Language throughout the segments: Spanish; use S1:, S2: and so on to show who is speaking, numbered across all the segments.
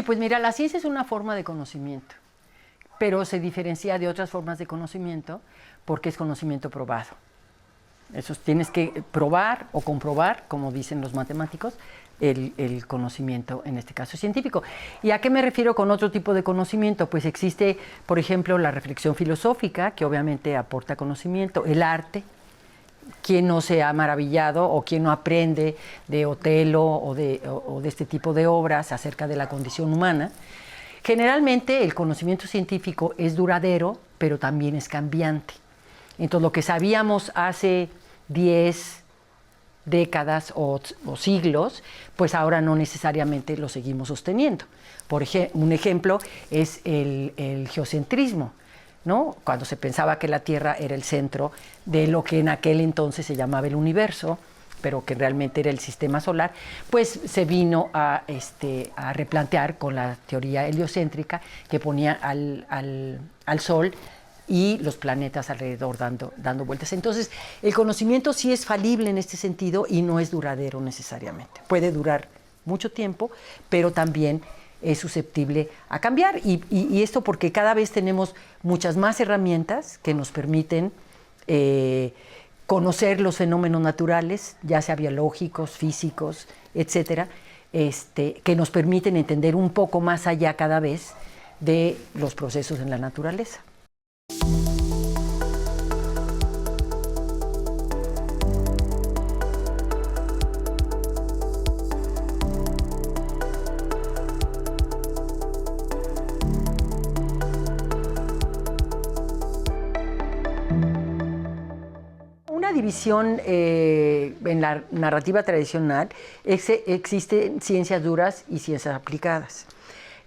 S1: pues mira, la ciencia es una forma de conocimiento, pero se diferencia de otras formas de conocimiento porque es conocimiento probado. Eso tienes que probar o comprobar, como dicen los matemáticos, el conocimiento, en este caso científico. ¿Y a qué me refiero con otro tipo de conocimiento? Pues existe, por ejemplo, la reflexión filosófica, que obviamente aporta conocimiento, el arte. ¿Quién no se ha maravillado o quién no aprende de Otelo o de este tipo de obras acerca de la condición humana? Generalmente el conocimiento científico es duradero, pero también es cambiante. Entonces, lo que sabíamos hace 10 décadas o siglos, pues ahora no necesariamente lo seguimos sosteniendo. Un ejemplo es el geocentrismo, ¿no? Cuando se pensaba que la Tierra era el centro de lo que en aquel entonces se llamaba el universo, pero que realmente era el sistema solar, pues se vino a replantear con la teoría heliocéntrica que ponía al Sol y los planetas alrededor dando vueltas. Entonces, el conocimiento sí es falible en este sentido y no es duradero necesariamente. Puede durar mucho tiempo, pero también es susceptible a cambiar. Y esto porque cada vez tenemos muchas más herramientas que nos permiten conocer los fenómenos naturales, ya sea biológicos, físicos, etcétera, que nos permiten entender un poco más allá cada vez de los procesos en la naturaleza. Una división en la narrativa tradicional existen ciencias duras y ciencias aplicadas.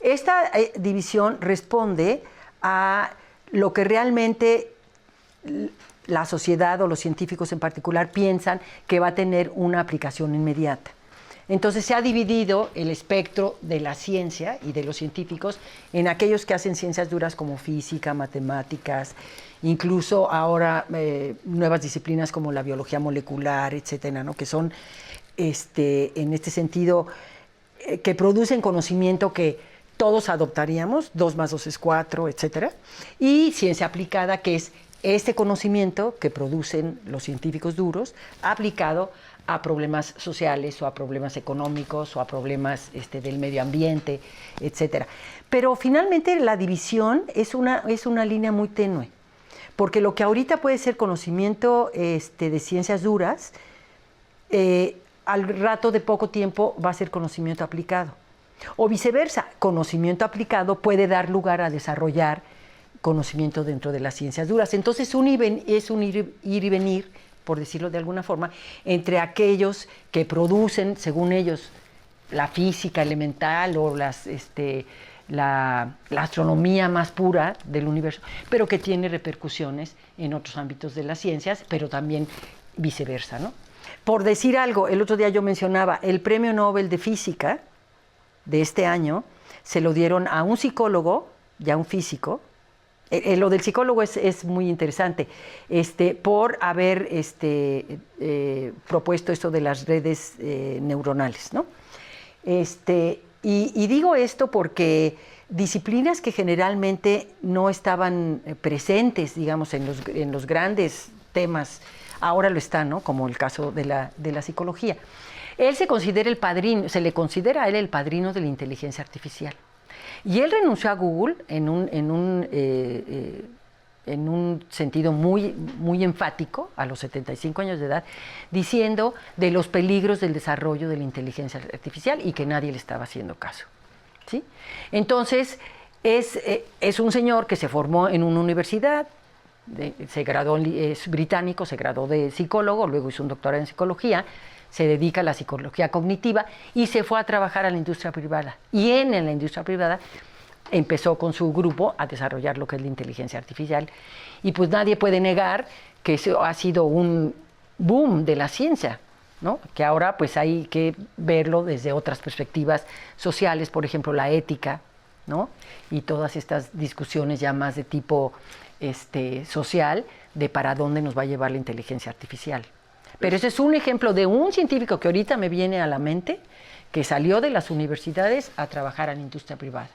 S1: Esta división responde a lo que realmente la sociedad o los científicos en particular piensan que va a tener una aplicación inmediata. Entonces se ha dividido el espectro de la ciencia y de los científicos en aquellos que hacen ciencias duras como física, matemáticas, incluso ahora nuevas disciplinas como la biología molecular, etcétera, ¿no? Que son, en este sentido, que producen conocimiento que todos adoptaríamos, 2 más 2 es 4, etcétera, y ciencia aplicada, que es este conocimiento que producen los científicos duros aplicado a problemas sociales o a problemas económicos o a problemas del medio ambiente, etcétera. Pero finalmente la división es una línea muy tenue, porque lo que ahorita puede ser conocimiento de ciencias duras, al rato de poco tiempo va a ser conocimiento aplicado. O viceversa, conocimiento aplicado puede dar lugar a desarrollar conocimiento dentro de las ciencias duras. Entonces es un ir y venir, por decirlo de alguna forma, entre aquellos que producen, según ellos, la física elemental o la astronomía más pura del universo, pero que tiene repercusiones en otros ámbitos de las ciencias, pero también viceversa, ¿no? Por decir algo, el otro día yo mencionaba el Premio Nobel de Física de este año, se lo dieron a un psicólogo y a un físico. Lo del psicólogo es muy interesante, por haber propuesto esto de las redes neuronales, ¿no? Y digo esto porque disciplinas que generalmente no estaban presentes, digamos, en los grandes temas, ahora lo están, ¿no? Como el caso de la psicología. Él se le considera a él el padrino de la inteligencia artificial. Y él renunció a Google en un sentido muy, muy enfático, a los 75 años de edad, diciendo de los peligros del desarrollo de la inteligencia artificial y que nadie le estaba haciendo caso, ¿sí? Entonces, es un señor que se formó en una universidad, se graduó, es británico, se graduó de psicólogo, luego hizo un doctorado en psicología, se dedica a la psicología cognitiva y se fue a trabajar a la industria privada. Y en la industria privada empezó con su grupo a desarrollar lo que es la inteligencia artificial. Y pues nadie puede negar que eso ha sido un boom de la ciencia, ¿no? Que ahora pues hay que verlo desde otras perspectivas sociales, por ejemplo la ética, ¿no? Y todas estas discusiones ya más de tipo social de para dónde nos va a llevar la inteligencia artificial. Pero ese es un ejemplo de un científico que ahorita me viene a la mente, que salió de las universidades a trabajar en la industria privada.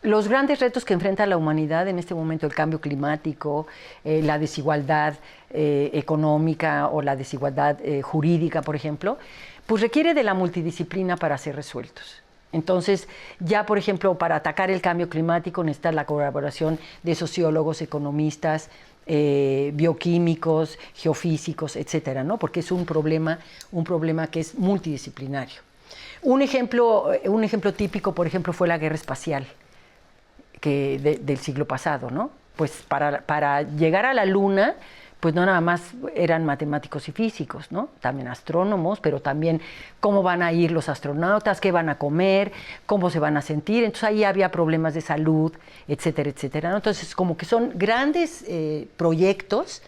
S1: Los grandes retos que enfrenta la humanidad en este momento, el cambio climático, la desigualdad económica o la desigualdad jurídica, por ejemplo, pues requiere de la multidisciplina para ser resueltos. Entonces, ya por ejemplo, para atacar el cambio climático necesita la colaboración de sociólogos, economistas, bioquímicos, geofísicos, etcétera, ¿no? Porque es un problema que es multidisciplinario. Un ejemplo típico, por ejemplo, fue la guerra espacial del siglo pasado, ¿no? Pues para llegar a la Luna, pues no nada más eran matemáticos y físicos, ¿no? También astrónomos, pero también cómo van a ir los astronautas, qué van a comer, cómo se van a sentir. Entonces ahí había problemas de salud, etcétera, etcétera, ¿no? Entonces como que son grandes proyectos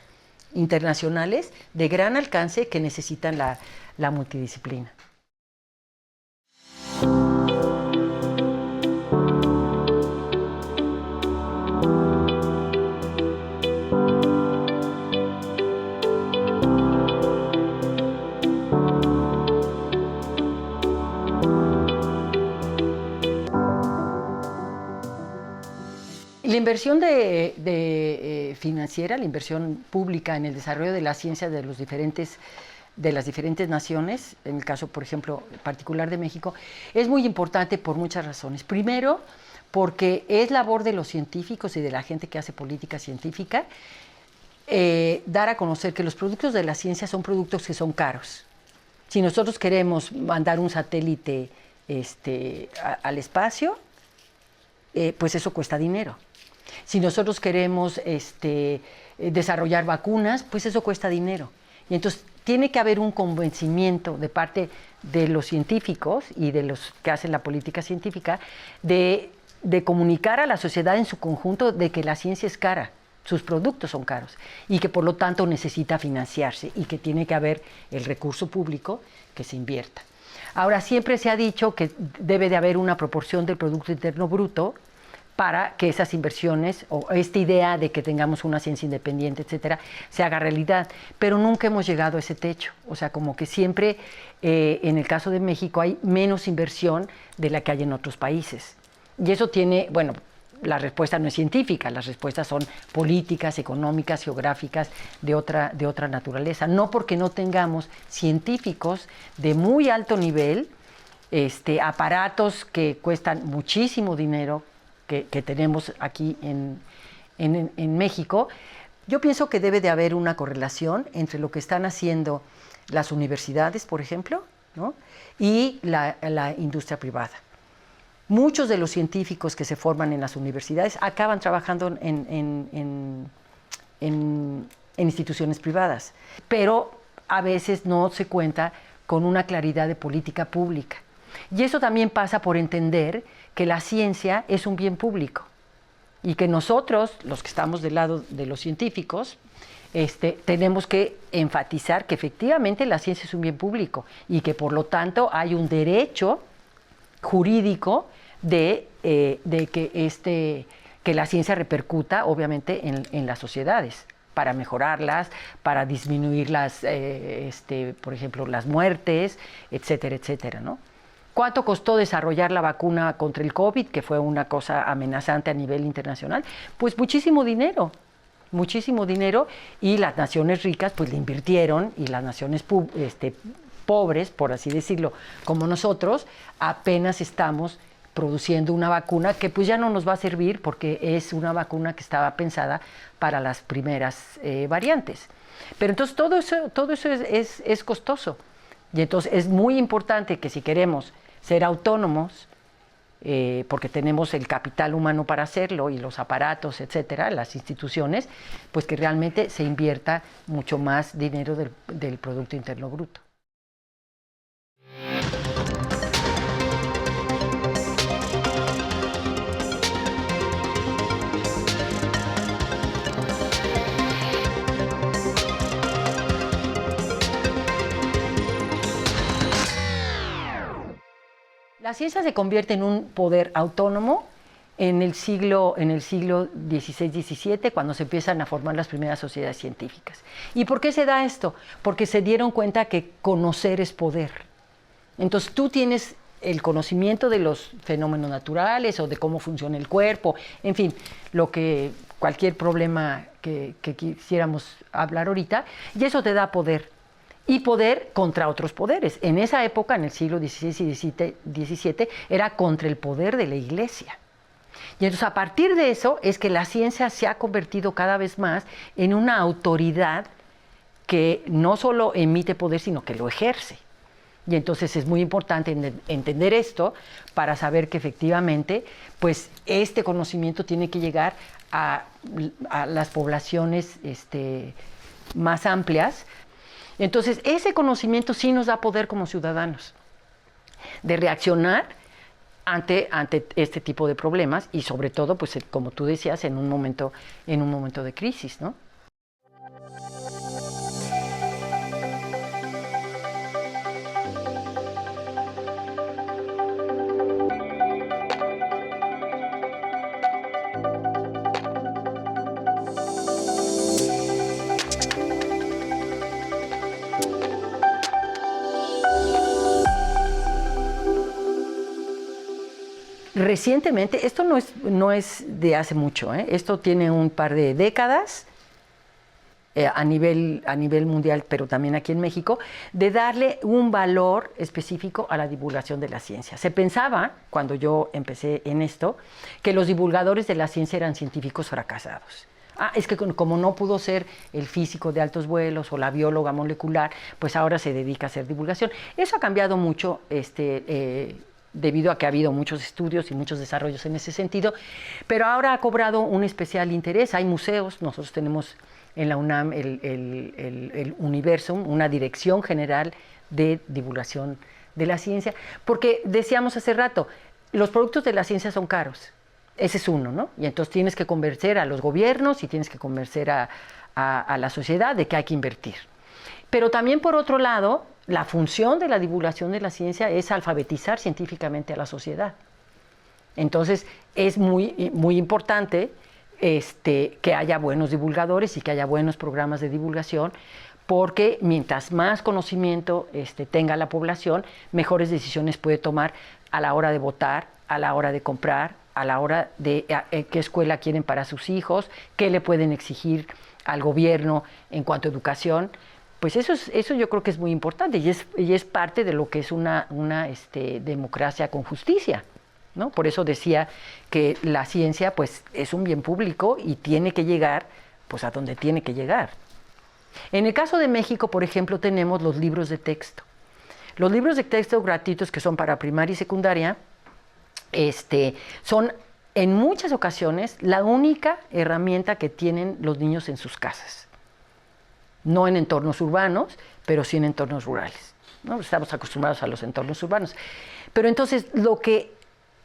S1: internacionales de gran alcance que necesitan la multidisciplina. La inversión financiera, la inversión pública en el desarrollo de la ciencia de las diferentes naciones, en el caso, por ejemplo, particular de México, es muy importante por muchas razones. Primero, porque es labor de los científicos y de la gente que hace política científica dar a conocer que los productos de la ciencia son productos que son caros. Si nosotros queremos mandar un satélite al espacio, pues eso cuesta dinero. Si nosotros queremos desarrollar vacunas, pues eso cuesta dinero. Y entonces tiene que haber un convencimiento de parte de los científicos y de los que hacen la política científica de comunicar a la sociedad en su conjunto de que la ciencia es cara, sus productos son caros y que por lo tanto necesita financiarse y que tiene que haber el recurso público que se invierta. Ahora, siempre se ha dicho que debe de haber una proporción del Producto Interno Bruto para que esas inversiones o esta idea de que tengamos una ciencia independiente, etcétera, se haga realidad. Pero nunca hemos llegado a ese techo. O sea, como que siempre, en el caso de México, hay menos inversión de la que hay en otros países. Y eso tiene, bueno, la respuesta no es científica, las respuestas son políticas, económicas, geográficas, de otra naturaleza. No porque no tengamos científicos de muy alto nivel, aparatos que cuestan muchísimo dinero, que tenemos aquí en México. Yo pienso que debe de haber una correlación entre lo que están haciendo las universidades, por ejemplo, ¿no? Y la industria privada. Muchos de los científicos que se forman en las universidades acaban trabajando en instituciones privadas, pero a veces no se cuenta con una claridad de política pública. Y eso también pasa por entender que la ciencia es un bien público y que nosotros, los que estamos del lado de los científicos, tenemos que enfatizar que efectivamente la ciencia es un bien público y que por lo tanto hay un derecho jurídico de que la ciencia repercuta obviamente en las sociedades para mejorarlas, para disminuir por ejemplo, las muertes, etcétera, etcétera, ¿no? ¿Cuánto costó desarrollar la vacuna contra el COVID, que fue una cosa amenazante a nivel internacional? Pues muchísimo dinero, y las naciones ricas pues le invirtieron y las naciones pobres, por así decirlo, como nosotros, apenas estamos produciendo una vacuna que pues ya no nos va a servir porque es una vacuna que estaba pensada para las primeras variantes. Pero entonces todo eso es costoso. Y entonces es muy importante que si queremos ser autónomos, porque tenemos el capital humano para hacerlo y los aparatos, etcétera, las instituciones, pues que realmente se invierta mucho más dinero del Producto Interno Bruto. La ciencia se convierte en un poder autónomo en el siglo XVI-XVII, cuando se empiezan a formar las primeras sociedades científicas. ¿Y por qué se da esto? Porque se dieron cuenta que conocer es poder. Entonces tú tienes el conocimiento de los fenómenos naturales o de cómo funciona el cuerpo, en fin, cualquier problema que quisiéramos hablar ahorita, y eso te da poder. Y poder contra otros poderes. En esa época, en el siglo XVI y XVII, era contra el poder de la Iglesia. Y entonces a partir de eso es que la ciencia se ha convertido cada vez más en una autoridad que no solo emite poder, sino que lo ejerce. Y entonces es muy importante entender esto para saber que efectivamente, pues este conocimiento tiene que llegar a las poblaciones más amplias. Entonces ese conocimiento sí nos da poder como ciudadanos de reaccionar ante este tipo de problemas y sobre todo, pues como tú decías, en un momento de crisis, ¿no? Recientemente, esto no es de hace mucho, esto tiene un par de décadas a nivel mundial, pero también aquí en México, de darle un valor específico a la divulgación de la ciencia. Se pensaba, cuando yo empecé en esto, que los divulgadores de la ciencia eran científicos fracasados. Es que como no pudo ser el físico de altos vuelos o la bióloga molecular, pues ahora se dedica a hacer divulgación. Eso ha cambiado mucho, debido a que ha habido muchos estudios y muchos desarrollos en ese sentido, pero ahora ha cobrado un especial interés. Hay museos, nosotros tenemos en la UNAM el Universum, una dirección general de divulgación de la ciencia, porque decíamos hace rato, los productos de la ciencia son caros, ese es uno, ¿no? Y entonces tienes que convencer a los gobiernos y tienes que convencer a la sociedad de que hay que invertir. Pero también, por otro lado, la función de la divulgación de la ciencia es alfabetizar científicamente a la sociedad. Entonces, es muy, muy importante que haya buenos divulgadores y que haya buenos programas de divulgación, porque mientras más conocimiento tenga la población, mejores decisiones puede tomar a la hora de votar, a la hora de comprar, a la hora de qué escuela quieren para sus hijos, qué le pueden exigir al gobierno en cuanto a educación. Pues eso yo creo que es muy importante y es parte de lo que es una democracia con justicia, ¿no? Por eso decía que la ciencia pues, es un bien público y tiene que llegar pues, a donde tiene que llegar. En el caso de México, por ejemplo, tenemos los libros de texto. Los libros de texto gratuitos que son para primaria y secundaria son en muchas ocasiones la única herramienta que tienen los niños en sus casas. No en entornos urbanos, pero sí en entornos rurales, ¿no? Estamos acostumbrados a los entornos urbanos. Pero entonces, lo que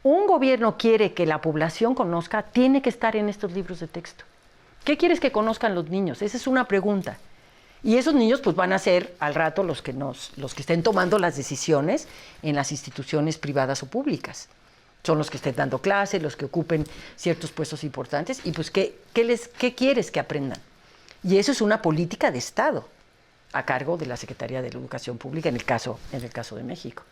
S1: un gobierno quiere que la población conozca, tiene que estar en estos libros de texto. ¿Qué quieres que conozcan los niños? Esa es una pregunta. Y esos niños pues, van a ser al rato los que estén tomando las decisiones en las instituciones privadas o públicas. Son los que estén dando clases, los que ocupen ciertos puestos importantes. Y pues, ¿qué quieres que aprendan? Y eso es una política de Estado a cargo de la Secretaría de la Educación Pública en el caso de México.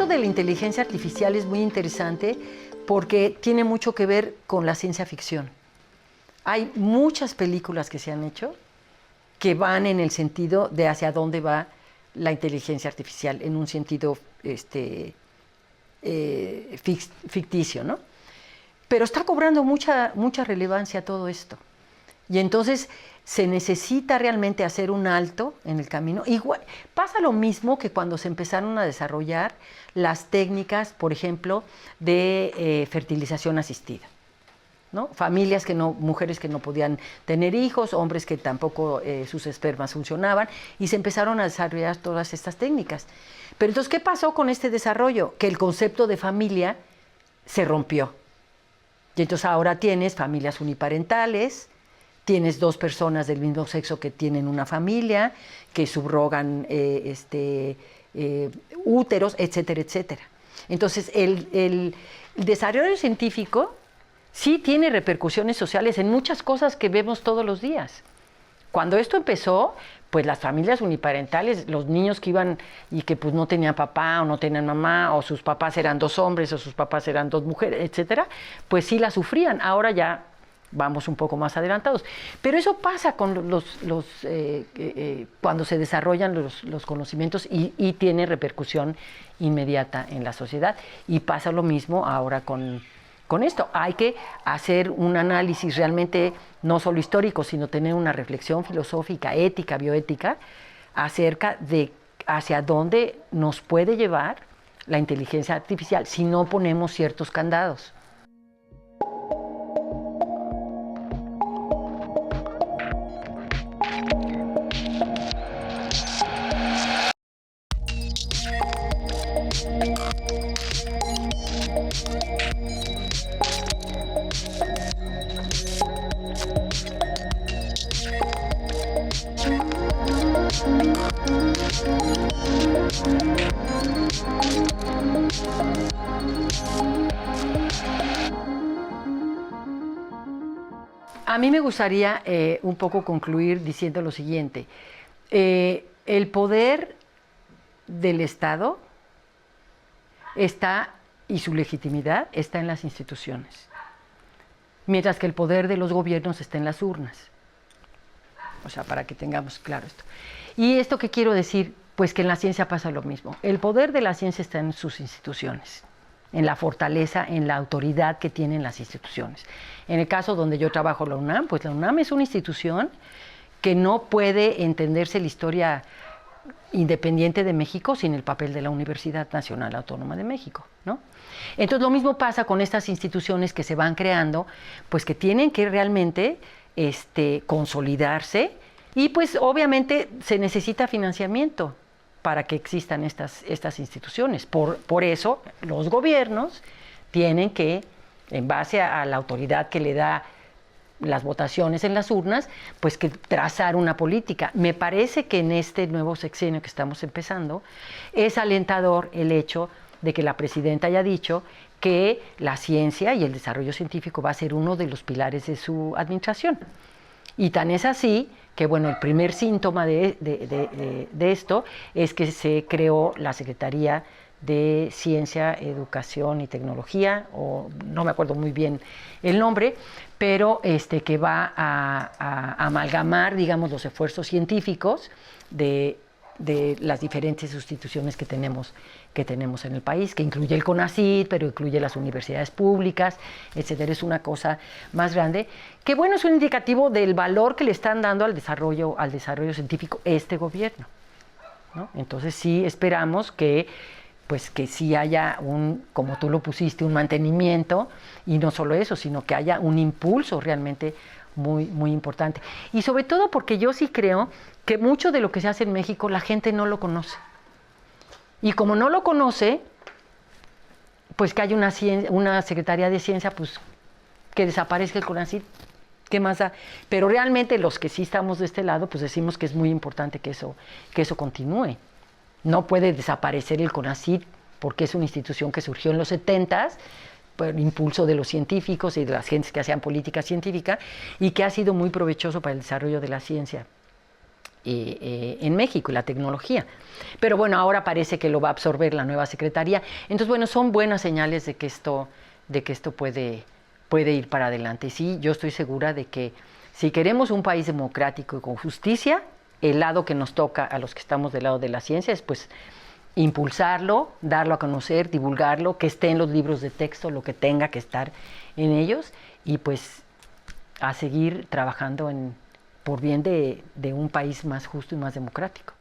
S1: La inteligencia artificial es muy interesante porque tiene mucho que ver con la ciencia ficción. Hay muchas películas que se han hecho que van en el sentido de hacia dónde va la inteligencia artificial, en un sentido ficticio, ¿no? Pero está cobrando mucha relevancia todo esto. Y entonces se necesita realmente hacer un alto en el camino. Igual, pasa lo mismo que cuando se empezaron a desarrollar las técnicas, por ejemplo, de fertilización asistida, ¿no? Familias que no, mujeres que no podían tener hijos, hombres que tampoco sus espermas funcionaban, y se empezaron a desarrollar todas estas técnicas. Pero entonces, ¿qué pasó con este desarrollo? Que el concepto de familia se rompió. Y entonces ahora tienes familias uniparentales, tienes dos personas del mismo sexo que tienen una familia, que subrogan úteros, etcétera, etcétera. Entonces, el desarrollo científico sí tiene repercusiones sociales en muchas cosas que vemos todos los días. Cuando esto empezó, pues las familias uniparentales, los niños que iban y que pues no tenían papá o no tenían mamá, o sus papás eran dos hombres o sus papás eran dos mujeres, etcétera, pues sí la sufrían. Ahora ya vamos un poco más adelantados. Pero eso pasa con cuando se desarrollan los conocimientos y tiene repercusión inmediata en la sociedad. Y pasa lo mismo ahora con esto. Hay que hacer un análisis realmente no solo histórico, sino tener una reflexión filosófica, ética, bioética, acerca de hacia dónde nos puede llevar la inteligencia artificial si no ponemos ciertos candados. A mí me gustaría un poco concluir diciendo lo siguiente. El poder del Estado está, y su legitimidad está en las instituciones, mientras que el poder de los gobiernos está en las urnas. O sea, para que tengamos claro esto. ¿Y esto qué quiero decir? Pues que en la ciencia pasa lo mismo. El poder de la ciencia está en sus instituciones, en la fortaleza, en la autoridad que tienen las instituciones. En el caso donde yo trabajo, la UNAM, pues la UNAM es una institución que no puede entenderse la historia independiente de México sin el papel de la Universidad Nacional Autónoma de México, ¿no? Entonces lo mismo pasa con estas instituciones que se van creando, pues que tienen que realmente consolidarse, y pues obviamente se necesita financiamiento para que existan estas instituciones. Por eso los gobiernos tienen que, en base a la autoridad que le da las votaciones en las urnas, pues que trazar una política. Me parece que en este nuevo sexenio que estamos empezando es alentador el hecho de que la presidenta haya dicho que la ciencia y el desarrollo científico va a ser uno de los pilares de su administración. Y tan es así que, bueno, el primer síntoma de esto es que se creó la Secretaría de Ciencia, Educación y Tecnología, o no me acuerdo muy bien el nombre, pero que va a amalgamar, digamos, los esfuerzos científicos de las diferentes instituciones que tenemos en el país, que incluye el CONACYT, pero incluye las universidades públicas, etcétera. Es una cosa más grande, que bueno, es un indicativo del valor que le están dando al desarrollo científico este gobierno, ¿no? Entonces sí esperamos que sí haya como tú lo pusiste, un mantenimiento, y no solo eso, sino que haya un impulso realmente muy, muy importante. Y sobre todo porque yo sí creo que mucho de lo que se hace en México la gente no lo conoce. Y como no lo conoce, pues que haya una Secretaría de Ciencia, pues que desaparezca el CONACYT, ¿qué más da? Pero realmente los que sí estamos de este lado, pues decimos que es muy importante que eso continúe. No puede desaparecer el CONACYT porque es una institución que surgió en los 70s por impulso de los científicos y de las gentes que hacían política científica, y que ha sido muy provechoso para el desarrollo de la ciencia en México y la tecnología. Pero bueno, ahora parece que lo va a absorber la nueva secretaría. Entonces, bueno, son buenas señales de que esto puede ir para adelante. Y sí, yo estoy segura de que si queremos un país democrático y con justicia, el lado que nos toca a los que estamos del lado de la ciencia es pues impulsarlo, darlo a conocer, divulgarlo, que esté en los libros de texto, lo que tenga que estar en ellos, y pues a seguir trabajando por bien de un país más justo y más democrático.